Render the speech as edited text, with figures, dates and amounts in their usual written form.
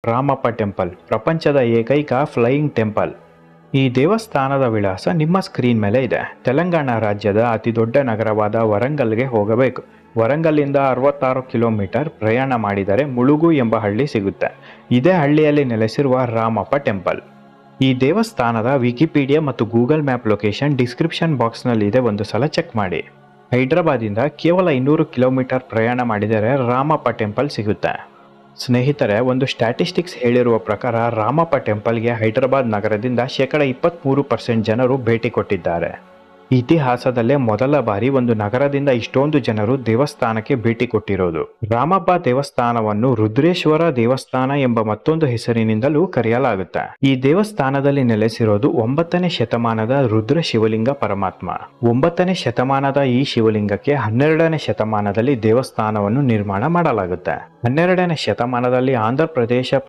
Ramappa temple ಪ್ರಪಂಚದ ಏಕೈಕ flying temple. ಈ ದೇವಸ್ಥಾನದ ವಿಳಾಸ ನಿಮ್ಮ ಸ್ಕ್ರೀನ್ ಮೇಲೆ ಇದೆ. ತೆಲಂಗಾಣ ರಾಜ್ಯದ ಅತಿ ದೊಡ್ಡ ನಗರವಾದ ವರಂಗಲ್ಗೆ ಹೋಗಬೇಕು. ವರಂಗಲ್ಲಿಂದ 66 ಕಿಲೋಮೀಟರ್ ಪ್ರಯಾಣ ಮಾಡಿದರೆ ಮುಳುಗು ಎಂಬ ಹಳ್ಳಿ ಸಿಗುತ್ತೆ. ಇದೇ ಹಳ್ಳಿಯಲ್ಲಿ ನೆಲೆಸಿರುವ ರಾಮಪ್ಪ ಟೆಂಪಲ್. ಈ ದೇವಸ್ಥಾನದ ವಿಕಿಪೀಡಿಯಾ ಮತ್ತು ಗೂಗಲ್ ಮ್ಯಾಪ್ ಲೊಕೇಶನ್ ಡಿಸ್ಕ್ರಿಪ್ಷನ್ ಬಾಕ್ಸ್ನಲ್ಲಿದೆ, ಒಂದು ಸಲ ಚೆಕ್ ಮಾಡಿ. ಹೈದರಾಬಾದಿಂದ ಕೇವಲ 200 ಕಿಲೋಮೀಟರ್ ಪ್ರಯಾಣ ಮಾಡಿದರೆ ರಾಮಪ್ಪ ಟೆಂಪಲ್ ಸಿಗುತ್ತೆ. ಸ್ನೇಹಿತರೆ, ಒಂದು ಸ್ಟ್ಯಾಟಿಸ್ಟಿಕ್ಸ್ ಹೇಳಿರುವ ಪ್ರಕಾರ ರಾಮಪ್ಪ ಟೆಂಪಲ್ಗೆ ಹೈದರಾಬಾದ್ ನಗರದಿಂದ 23% ಜನರು ಭೇಟಿ ಕೊಟ್ಟಿದ್ದಾರೆ. ಇತಿಹಾಸದಲ್ಲೇ ಮೊದಲ ಬಾರಿ ಒಂದು ನಗರದಿಂದ ಇಷ್ಟೊಂದು ಜನರು ದೇವಸ್ಥಾನಕ್ಕೆ ಭೇಟಿ ಕೊಟ್ಟಿರೋದು. ರಾಮಪ್ಪ ದೇವಸ್ಥಾನವನ್ನು ರುದ್ರೇಶ್ವರ ದೇವಸ್ಥಾನ ಎಂಬ ಮತ್ತೊಂದು ಹೆಸರಿನಿಂದಲೂ ಕರೆಯಲಾಗುತ್ತೆ. ಈ ದೇವಸ್ಥಾನದಲ್ಲಿ ನೆಲೆಸಿರೋದು 9ನೇ ಶತಮಾನದ ರುದ್ರ ಶಿವಲಿಂಗ ಪರಮಾತ್ಮ. 9ನೇ ಶತಮಾನದ ಈ ಶಿವಲಿಂಗಕ್ಕೆ 12ನೇ ಶತಮಾನದಲ್ಲಿ ದೇವಸ್ಥಾನವನ್ನು ನಿರ್ಮಾಣ ಮಾಡಲಾಗುತ್ತೆ. 12ನೇ ಶತಮಾನದಲ್ಲಿ ಆಂಧ್ರ ಪ್ರದೇಶ